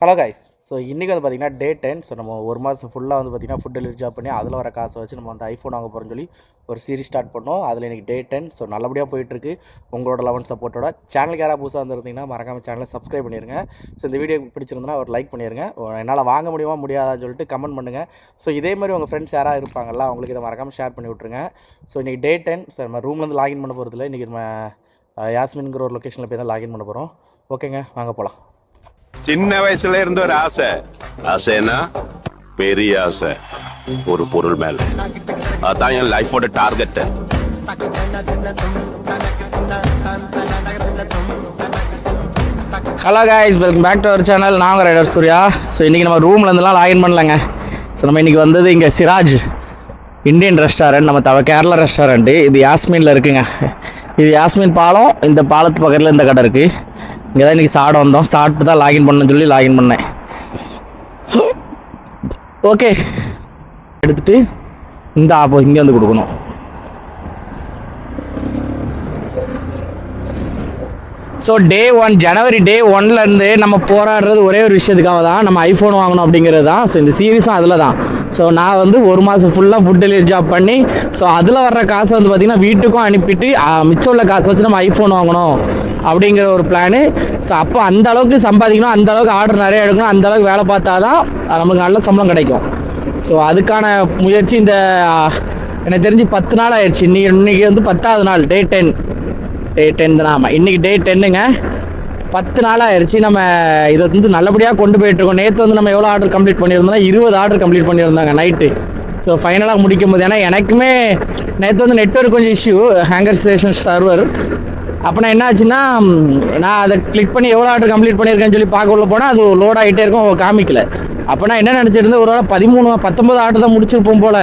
Hello guys. So இன்றைக்கி வந்து பார்த்திங்கன்னா டே 10. ஸோ நம்ம ஒரு மாதம் ஃபுல்லாக வந்து பார்த்திங்கன்னா ஃபுட் டெலிவரி ஜாப் பண்ணி அதில் வர காசை வச்சு நம்ம வந்து ஐஃபோன் வாங்க போகிறோம்னு சொல்லி ஒரு சீரிஸ் ஸ்டார்ட் பண்ணோம். அதில் இன்றைக்கி டே 10. ஸோ நல்லபடியாக போயிட்டுருக்கு உங்களோட லெவன் சப்போர்ட்டோட. சேனலுக்கு யாராவது புதுசாக வந்துருந்தீங்கன்னா மறக்காமல் சேனலை சப்ஸ்கிரைப் பண்ணிடுங்க. ஸோ இந்த வீடியோ பிடிச்சிருந்தனா ஒரு லைக் பண்ணிடுங்க. என்னால் வாங்க முடியுமா முடியாதான்னு சொல்லிட்டு கமெண்ட் பண்ணுங்கள். ஸோ இதே மாதிரி உங்கள் ஃப்ரெண்ட்ஸ் யாராவது இருப்பாங்கல்ல, அவங்களுக்கு இதை மறக்காமல் ஷேர் பண்ணி விட்ருங்க. ஸோ இன்றைக்கி டே 10. ஸோ நம்ம ரூம்லேருந்து லாகின் பண்ண போகிறதில்ல. இன்றைக்கி நம்ம யாஸ்மின்ங்கிற ஒரு லொக்கேஷனில் போய் தான் லாகின் பண்ண போகிறோம். ஓகேங்க, வாங்க போகலாம். சின்ன வயசுல இருந்த ஒரு ஆசைன்னா பெரிய ஆசை ஒரு பொருள் மேல. அதான் என் லைஃபோட target. Hello guys, welcome back to our channel. நாங்கள் ரைடர் சூர்யா. ஸோ இன்றைக்கி நம்ம ரூம்லேருந்துலாம் லாகின் பண்ணலங்க. ஸோ நம்ம இன்றைக்கி வந்தது இங்கே சிராஜ் இந்தியன் ரெஸ்டாரண்ட், நம்ம கேரளா ரெஸ்டாரண்ட்டு. இது யாஸ்மினில் இருக்குங்க. இது யாஸ்மின் பாலம். இந்த பாலத்து பக்கத்தில் இந்த கடை இருக்குது. இங்கே தான் இன்றைக்கி சாப்பிட வந்தோம். சாப்பிட்டு தான் லாகின் பண்ணணும்னு சொல்லி லாகின் பண்ணேன். ஓகே, எடுத்துகிட்டு இந்த இங்கே வந்து கொடுக்கணும். ஸோ டே 1 ஜனவரி டே 1லேருந்து நம்ம போராடுறது ஒரே ஒரு விஷயத்துக்காக தான், நம்ம ஐஃபோன் வாங்கணும் அப்படிங்கிறது தான். ஸோ இந்த சீரீஸும் அதில் தான். ஸோ நான் வந்து ஒரு மாதம் ஃபுல்லாக ஃபுட் டெலிவரி ஜாப் பண்ணி ஸோ அதில் வர்ற காசை வந்து பார்த்திங்கன்னா வீட்டுக்கும் அனுப்பிட்டு மிச்சம் உள்ள காசை வச்சு நம்ம ஐஃபோன் வாங்கணும் அப்படிங்கிற ஒரு பிளானு. ஸோ அப்போ அந்த அளவுக்கு சம்பாதிக்கணும், அந்த அளவுக்கு ஆர்டர் நிறைய எடுக்கணும், அந்த அளவுக்கு வேலை பார்த்தா தான் நமக்கு நல்ல சம்பளம் கிடைக்கும். ஸோ அதுக்கான முயற்சி இந்த எனக்கு தெரிஞ்சு 10 நாள் ஆயிடுச்சு. இன்றைக்கி வந்து 10வது நாள், டே 10 தான். ஆமாம், இன்றைக்கி டே 10ங்க. 10 நாள் ஆயிடுச்சு. நம்ம இதை வந்து நல்லபடியாக கொண்டு போயிட்டுருக்கோம். நேற்று வந்து நம்ம எவ்வளோ ஆர்டர் கம்ப்ளீட் பண்ணியிருந்தோம்னா 20 ஆர்டர் கம்ப்ளீட் பண்ணியிருந்தாங்க நைட்டு. ஸோ ஃபைனலாக முடிக்கும் போது, ஏன்னா எனக்குமே நேற்று வந்து நெட்வொர்க் கொஞ்சம் இஷ்யூ, ஹேங்கர் ஸ்டேஷன் சர்வர். அப்போ நான் என்ன ஆச்சுன்னா, நான் அதை கிளிக் பண்ணி எவ்வளோ ஆர்டர் கம்ப்ளீட் பண்ணியிருக்கேன்னு சொல்லி பார்க்க உள்ள போனால் அது லோட் ஆகிட்டே இருக்கும், காமிக்கல. அப்போ நான் என்ன நினச்சிருந்தேன், ஒரு வேளை 19 ஆர்டர் தான் முடிச்சிருப்போம் போல்.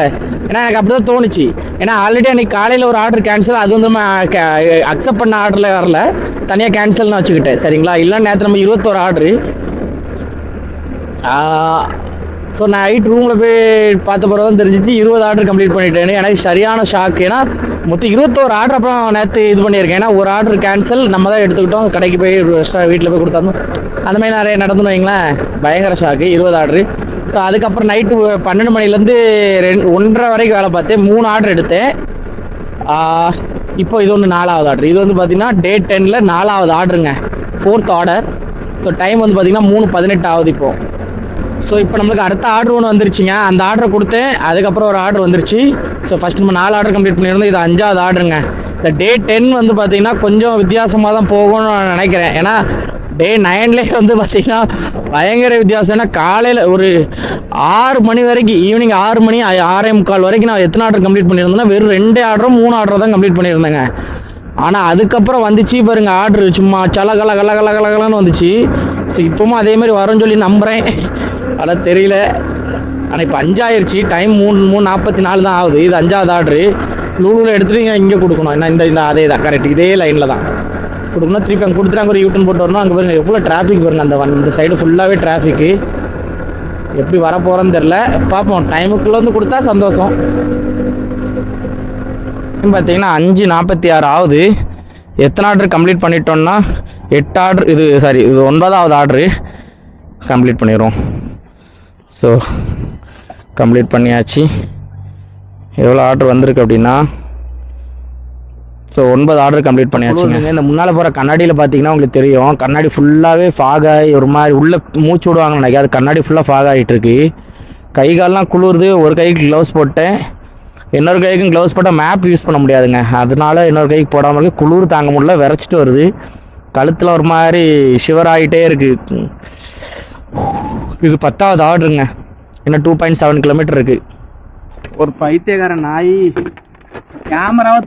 ஏன்னா எனக்கு அப்படி தான் தோணுச்சு. ஏன்னா ஆல்ரெடி அன்றைக்கி காலையில் ஒரு ஆர்டர் கேன்சல், அது வந்து நம்ம அக்செப்ட் பண்ண ஆர்டரில் வரல, தனியாக கேன்சல்னு வச்சுக்கிட்டேன். சரிங்களா? இல்லைன்னு நேற்று நம்ம 21 ஆர்டரு. ஸோ நான் நைட் ரூமில் போய் பார்த்த பிறகு தான் தெரிஞ்சிச்சு 20 ஆர்டர் கம்ப்ளீட் பண்ணிட்டேன்னு. எனக்கு சரியான ஷாக். ஏன்னா மொத்தம் 21 ஆர்டர் அப்புறம் நேற்று இது பண்ணியிருக்கேன். ஏன்னா ஒரு ஆர்டர் கேன்சல் நம்ம தான் எடுத்துக்கிட்டோம், கடைக்கு போய் வீட்டில் போய் கொடுத்தாலும் அந்த மாதிரி நிறைய நடந்துன்னு வைங்களேன். பயங்கர ஷாக்கு, 20 ஆர்டரு. ஸோ அதுக்கப்புறம் நைட்டு 12 மணிலேருந்து 1:30 வரைக்கும் வேலை பார்த்தேன். 3 ஆர்டர் எடுத்தேன். இப்போ இது ஒன்று 4வது ஆர்டர். இது வந்து பார்த்திங்கன்னா டே 10ல் 4வது ஆர்டருங்க, 4th ஆர்டர். ஸோ டைம் வந்து பார்த்திங்கன்னா 3:18 ஆகுது இப்போது. ஸோ இப்போ நம்மளுக்கு அடுத்த ஆர்டர் ஒன்று வந்துருச்சுங்க. அந்த ஆர்டரை கொடுத்தேன், அதுக்கப்புறம் ஒரு ஆர்டர் வந்துருச்சு. ஸோ ஃபஸ்ட் நம்ம 4 ஆர்டர் கம்ப்ளீட் பண்ணியிருந்தோம். இது 5வது ஆர்டருங்க. இந்த டே 10 வந்து பார்த்திங்கன்னா கொஞ்சம் வித்தியாசமாக தான் போகும்னு நான் நினைக்கிறேன். ஏன்னா டே 9லேயே வந்து பார்த்திங்கன்னா பயங்கர வித்தியாசம். ஏன்னா காலையில் ஒரு 6 மணி வரைக்கும், ஈவினிங் 6 மணி 6:45 வரைக்கும் நான் எத்தனை ஆர்டர் கம்ப்ளீட் பண்ணியிருந்தேன்னா வெறும் 2 ஆர்டரும் 3 ஆர்டர் தான் கம்ப்ளீட் பண்ணியிருந்தேங்க. ஆனால் அதுக்கப்புறம் வந்துச்சு பாருங்க ஆர்டரு, சும்மா கலகலன்னு வந்துச்சு. ஸோ இப்போவும் அதேமாதிரி வரும்னு சொல்லி நம்புகிறேன். ஆனால் தெரியல. ஆனால் இப்போ 5 ஆயிடுச்சு. டைம் 3:44 தான் ஆகுது. இது 5வது ஆர்டரு. லூலூவில் எடுத்துகிட்டு இங்கே கொடுக்கணும். என்ன இந்த அதே தான் கரெக்ட், இதே லைனில் தான் கொடுக்கணும். திருப்பி அங்கே கொடுத்துட்டு அங்கே ஒரு யூட்டன் போட்டு வரணும். அங்கே பாருங்க எவ்வளோ டிராஃபிக் பாருங்க. இந்த சைடு ஃபுல்லாகவே டிராஃபிக்கு. எப்படி வரப்போகிறோன்னு தெரில, பார்ப்போம். டைமுக்குள்ளே வந்து கொடுத்தா சந்தோஷம். பார்த்தீங்கன்னா 5:46 ஆகுது. எத்தனை ஆர்டர் கம்ப்ளீட் பண்ணிட்டோன்னா 8 ஆர்டர். இது 9வது ஆர்டரு கம்ப்ளீட் பண்ணிடுவோம். ஸோ கம்ப்ளீட் பண்ணியாச்சு. எவ்வளோ ஆர்டர் வந்திருக்கு அப்படின்னா, ஸோ 9 ஆர்டர் கம்ப்ளீட் பண்ணியாச்சுங்க. இந்த முன்னால் போகிற கண்ணாடியில் பார்த்தீங்கன்னா உங்களுக்கு தெரியும், கண்ணாடி ஃபுல்லாகவே ஃபாகாகி ஒரு மாதிரி உள்ளே மூச்சு விடுவாங்கன்னு நினைக்கிறேன். அது கண்ணாடி ஃபுல்லாக ஃபாகாகிட்டு இருக்கு. கை கால்லாம் குளிருது. ஒரு கைக்கு க்ளவுஸ் போட்டேன், இன்னொரு கைக்கும் க்ளவுஸ் போட்டால் மேப் யூஸ் பண்ண முடியாதுங்க. அதனால இன்னொரு கைக்கு போடாமல் இருக்கு. குளிர் தாங்க முடியல, விரைச்சிட்டு வருது. கழுத்தில் ஒரு மாதிரி ஷிவர் ஆகிட்டே இருக்குது. இது 10வது ஆர்டருங்க. இன்னும் 2.7 கிலோமீட்டர் இருக்குது. ஒரு பைத்தியக்காரன் நாய் கேமராவை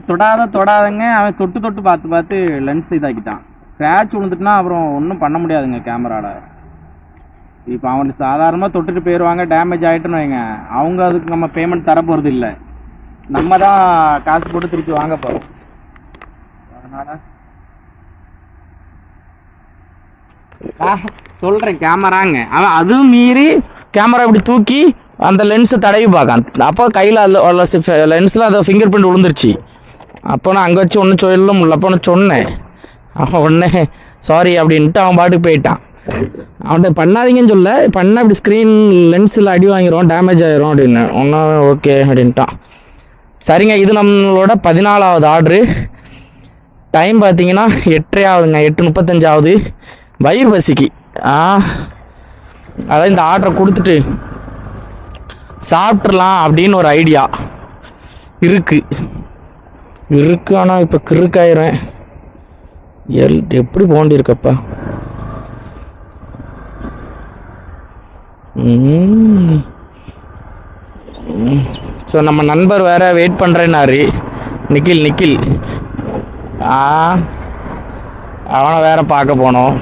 தொடாதங்க. அவன் தொட்டு பார்த்து லென்ஸ் இதாக்கிட்டான். ஸ்க்ராட்ச் விழுந்துட்டுனா அப்புறம் ஒன்றும் பண்ண முடியாதுங்க கேமராவில். இப்போ அவனுக்கு சாதாரணமாக தொட்டுட்டு போயிடுவாங்க, டேமேஜ் ஆகிட்டுன்னு வைங்க. அவங்க அதுக்கு நம்ம பேமெண்ட் தர போகிறது இல்லை, நம்ம தான் காசு போட்டு திருப்பி வாங்க போகிறோம். அதனால் சொல்கிறேன், கேமராங்க. அவன் அதுவும் மீறி கேமரா இப்படி தூக்கி அந்த லென்ஸை தடவி பார்க்கான். அப்போ கையில் அதில் லென்ஸில் அதை ஃபிங்கர் பிரிண்ட் விழுந்துருச்சு. அப்போ நான் அங்கே வச்சு ஒன்றும் சொல்ல முடியல. அப்போ நான் சொன்னேன், அவன் உடனே சாரி அப்படின்ட்டு அவன் பாட்டுக்கு போயிட்டான். அவன்கிட்ட பண்ணாதீங்கன்னு சொல்ல, பண்ணால் இப்படி ஸ்க்ரீன் லென்ஸில் அடி வாங்கிடும், டேமேஜ் ஆகிரும் அப்படின்னு. ஒன்றும் ஓகே அப்படின்ட்டான். சரிங்க, இது நம்மளோட 14வது ஆர்டரு. டைம் பார்த்தீங்கன்னா 8:30 ஆகுதுங்க, 8:35 ஆகுது. வயிறு பசிக்கு அதான் இந்த ஆர்டரை கொடுத்துட்டு சாப்பிட்றலாம் அப்படின்னு ஒரு ஐடியா இருக்கு. ஆனால் இப்போ கிறுக்காயிரும். எப்படி போண்டி இருக்கப்பா. ஸோ நம்ம நண்பர் வேற வெயிட் பண்ணுறேன்னாரு, நிக்கில் அவனை வேற பார்க்க போனோம்.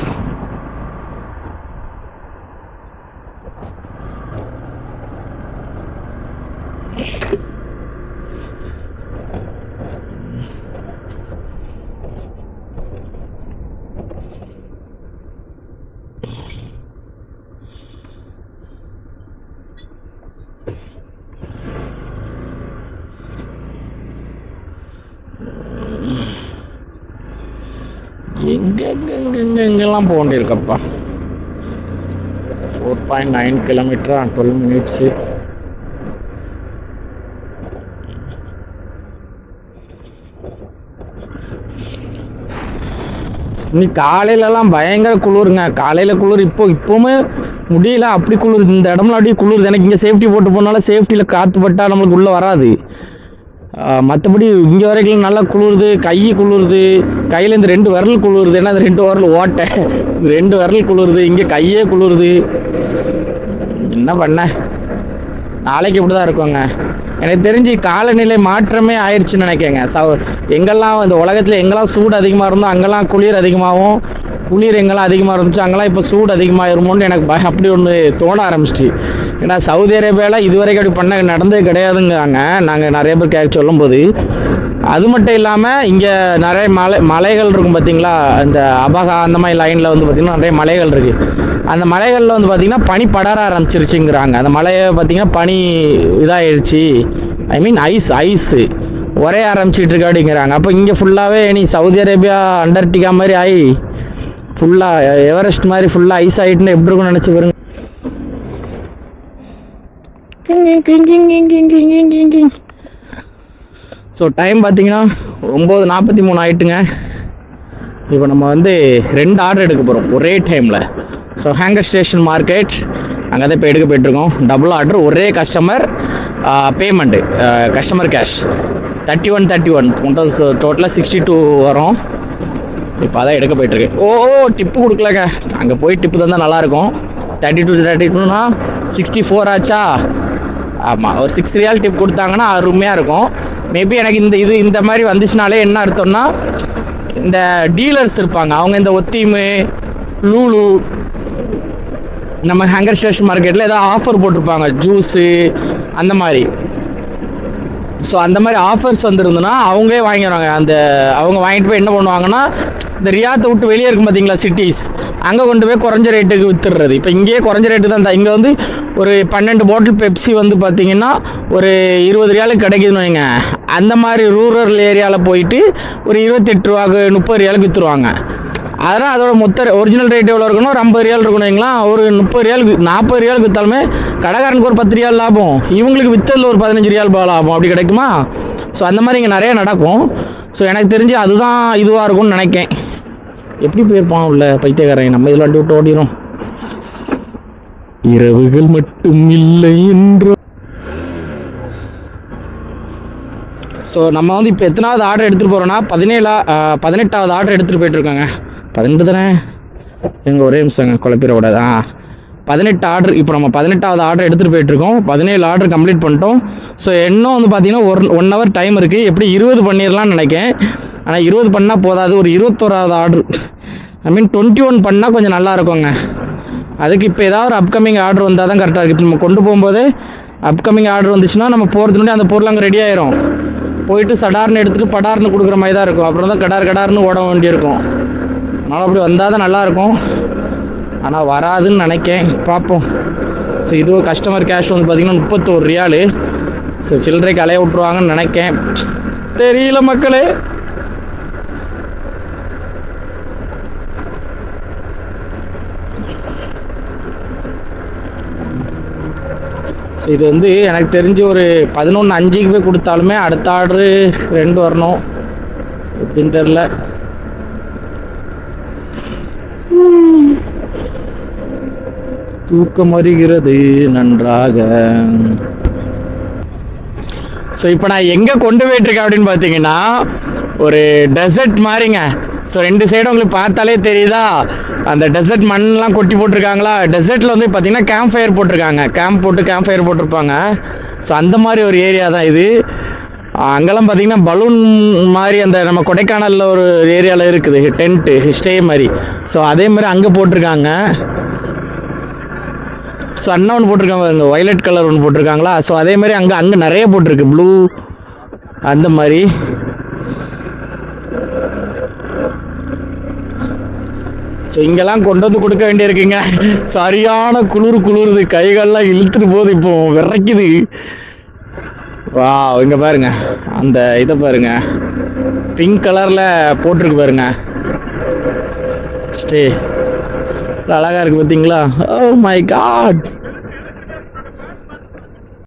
எங்கெல்லாம் போக வேண்டியிருக்கப்பா. 4.9 கிலோமீட்டரா, 12 மினிட்ஸு. இன்னைக்கு காலையிலலாம் பயங்கர குளிருங்க. காலையில் குளிர், இப்போவுமே முடியல, அப்படி குளிர். இந்த இடம்லாம் அப்படியே குளிருது. எனக்கு இங்கே சேஃப்டி போட்டு போனால சேஃப்டியில் காற்று பட்டால் நம்மளுக்கு உள்ளே வராது. மற்றபடி இங்கே வரைக்கும் நல்லா குளிருது, கை குளிருது, கையில் இந்த 2 விரல் குளிருது. ஏன்னா இந்த 2 விரல் ஓட்டை, 2 விரல் குளிருது, இங்கே கையே குளிருது. என்ன பண்ண, நாளைக்கு இப்படி தான் இருக்குங்க. எனக்கு தெரிஞ்சு காலநிலை மாற்றமே ஆயிடுச்சுன்னு நினைக்கேங்க. எங்கெல்லாம் இந்த உலகத்தில் எங்கெல்லாம் சூடு அதிகமாக இருந்தோ அங்கெல்லாம் குளிர் அதிகமாகவும், குளிர் எங்கெல்லாம் அதிகமாக இருந்துச்சு அங்கெல்லாம் இப்போ சூடு அதிகமாகிருமோன்னு எனக்கு அப்படி ஒன்று தோண ஆரம்பிச்சிட்டு. ஏன்னா சவுதி அரேபியாவில் இதுவரைக்கும் அப்படி பண்ண நடந்தது கிடையாதுங்கிறாங்க நாங்கள் நிறைய பேர் கேட்க சொல்லும்போது. அது மட்டும் இல்லாமல் இங்கே நிறைய மலைகள் இருக்கும் பார்த்தீங்களா, இந்த அபகா அந்த மாதிரி லைனில் வந்து பார்த்திங்கன்னா நிறைய மலைகள் இருக்குது. அந்த மலைகளில் வந்து பார்த்திங்கன்னா பனி படர ஆரம்பிச்சிருச்சுங்கிறாங்க. அந்த மலையை பார்த்திங்கன்னா பனி இதாகிடுச்சு, ஐ மீன் ஐஸு ஒரே ஆரம்பிச்சிட்டு இருக்கு அப்படிங்கிறாங்க. அப்போ இங்கே ஃபுல்லாகவே நீ சவுதி அரேபியா அண்டார்டிகா மாதிரி ஆகி ஃபுல்லாக எவரெஸ்ட் மாதிரி ஃபுல்லாக ஐஸ் ஆகிட்டுன்னு எப்படி இருக்குன்னு நினச்சி பாருங்க. ஸோ டைம் பார்த்தீங்கன்னா 9:43 ஆகிட்டுங்க. இப்போ நம்ம வந்து 2 ஆர்டர் எடுக்க போகிறோம் ஒரே டைமில். ஸோ ஹேங்கர் ஸ்டேஷன் மார்க்கெட் அங்கே தான் இப்போ எடுக்க போய்ட்டுருக்கோம். டபுள் ஆர்டர், ஒரே கஸ்டமர், பேமெண்ட்டு கஸ்டமர் கேஷ் 31 டோட்டலாக 62 வரும். இப்போ அதான் எடுக்க போய்ட்டுருக்கு. டிப்பு கொடுக்கலங்க, அங்கே போய் டிப்பு தந்தால் நல்லாயிருக்கும். 32னா 64 ஆச்சா. ஆமாம், ஒரு 6 ரியால் டிப் கொடுத்தாங்கன்னா அருமையாக இருக்கும். மேபி எனக்கு இந்த மாதிரி வந்துச்சுனாலே என்ன அர்த்தம்னா, இந்த டீலர்ஸ் இருப்பாங்க, அவங்க இந்த ஒத்தீமு, லூலு, நம்ம ஹேங்கர் ஸ்டேஷன் மார்க்கெட்டில் ஏதாவது ஆஃபர் போட்டிருப்பாங்க, ஜூஸு அந்த மாதிரி. ஸோ அந்த மாதிரி ஆஃபர்ஸ் வந்துருந்துன்னா அவங்களே வாங்கிடுவாங்க. அவங்க வாங்கிட்டு போய் என்ன பண்ணுவாங்கன்னா, இந்த ரியாத்தை விட்டு வெளியே இருக்கும் பார்த்தீங்களா சிட்டிஸ், அங்கே கொண்டு போய் குறைஞ்ச ரேட்டுக்கு வித்துடுறது. இப்போ இங்கேயே குறைஞ்ச ரேட்டு தான். இங்கே வந்து ஒரு 12 பாட்டில் பெப்சி வந்து பார்த்தீங்கன்னா ஒரு 20 ரியாலுக்கு கிடைக்குதுன்னு வைங்க. அந்த மாதிரி ரூரல் ஏரியாவில் போயிட்டு ஒரு 28 ரூபாக்கு 30 ரியாலுக்கு விற்றுருவாங்க. அதனால் அதோட மொத்த ஒரிஜினல் ரேட் எவ்வளோ இருக்கணும், ஒரு 50 ரியால் இருக்கணும் வைங்களா. ஒரு 30 ரியாலுக்கு 40 ரியாலுக்கு விற்றாலுமே கடைக்காரனுக்கு ஒரு 10 ரியால் லாபம், இவங்களுக்கு விற்றதில் ஒரு 15 ரியால் லாபம், அப்படி கிடைக்குமா. ஸோ அந்த மாதிரி இங்கே நிறைய நடக்கும். ஸோ எனக்கு தெரிஞ்சு அதுதான் இதுவாக இருக்கும்னு நினைக்கேன். எப்படி போயிருப்பான் உள்ள பைத்தியக்காரன், நம்ம இதில் வண்டி விட்டு ஓடிடும். இரவுகள் மட்டும் இல்லை என்று. ஸோ நம்ம வந்து இப்போ எத்தனாவது ஆர்டர் எடுத்துகிட்டு போகிறோன்னா 18வது ஆர்டர் எடுத்துகிட்டு போயிட்டுருக்காங்க. 18 தானே, எங்கள் ஒரே நிமிஷங்க குழப்பிட விடாது. 18 ஆர்டர். இப்போ நம்ம 18வது ஆர்டர் எடுத்துகிட்டு போயிட்டுருக்கோம். 17 ஆர்டர் கம்ப்ளீட் பண்ணிட்டோம். ஸோ இன்னும் வந்து பார்த்தீங்கன்னா 1 ஹவர் டைம் இருக்குது. எப்படி 20 பண்ணிடலாம்னு நினைக்கேன். ஆனால் 20 பண்ணால் போதாது, ஒரு 21வது ஆர்டர், ஐ மீன் 21 பண்ணால் கொஞ்சம் நல்லா இருக்குங்க. அதுக்கு இப்போ ஏதாவது ஒரு அப்கமிங் ஆர்டர் வந்தால் தான் கரெக்டாக இருக்குது. நம்ம கொண்டு போகும்போது அப்கமிங் ஆர்டர் வந்துச்சுன்னா நம்ம போகிறதுக்கு முன்னாடி அந்த பொருள் அங்கே ரெடி ஆயிரும். போயிட்டு சடார்னு எடுத்துகிட்டு படார்னு கொடுக்குற மாதிரி தான் இருக்கும். அப்புறம் தான் கடார்னு ஓட வேண்டியிருக்கும். அதனால் அப்படி வந்தால் தான் நல்லாயிருக்கும். ஆனால் வராதுன்னு நினைக்கேன், பார்ப்போம். ஸோ இது கஸ்டமர் கேஷ் வந்து பார்த்திங்கன்னா 31 ரியாலு. ஸோ சில்லறைக்கு அலைய விட்ருவாங்கன்னு நினைக்கேன், தெரியல மக்களே. ஸோ இது வந்து எனக்கு தெரிஞ்சு ஒரு 11:05க்கு போய் கொடுத்தாலுமே அடுத்த ஆர்டரு 2 வரணும் எப்படின்னு தெரில. தூக்கம் வருகிறது நன்றாக. ஸோ இப்போ நான் எங்கே கொண்டு போயிட்டுருக்கேன் அப்படின்னு பார்த்தீங்கன்னா ஒரு டெசர்ட் மாதிரிங்க. ஸோ 2 சைடும் உங்களுக்கு பார்த்தாலே தெரியுதா, அந்த டெசர்ட் மண்ணெலாம் கொட்டி போட்டிருக்காங்களா. டெசர்ட்டில் வந்து பார்த்தீங்கன்னா கேம்ப் ஃபயர் போட்டிருக்காங்க, கேம்ப் ஃபயர் போட்டிருப்பாங்க. ஸோ அந்த மாதிரி ஒரு ஏரியா தான் இது. அங்கெல்லாம் பார்த்தீங்கன்னா பலூன் மாதிரி அந்த நம்ம கொடைக்கானலில் ஒரு ஏரியாவில் இருக்குது டென்ட்டு ஸ்டே மாதிரி. ஸோ அதே மாதிரி அங்கே போட்டிருக்காங்க. ஸோ அண்ணா ஒன்று போட்டிருக்காங்க, இந்த வயலட் கலர் ஒன்று போட்டிருக்காங்களா. ஸோ அதே மாதிரி அங்கே நிறைய போட்டிருக்கு ப்ளூ அந்த மாதிரி. ஸோ இங்கெல்லாம் கொண்டு வந்து கொடுக்க வேண்டியிருக்குங்க. சரியான குளிருது, கைகள்லாம் இழுத்துட்டு போகுது, இப்போ விரைக்குது. வா இங்கே பாருங்க, அந்த இதை பாருங்க, பிங்க் கலரில் போட்டிருக்கு பாருங்க ஸ்டே, அழகாக இருக்குது பார்த்தீங்களா. Oh my God.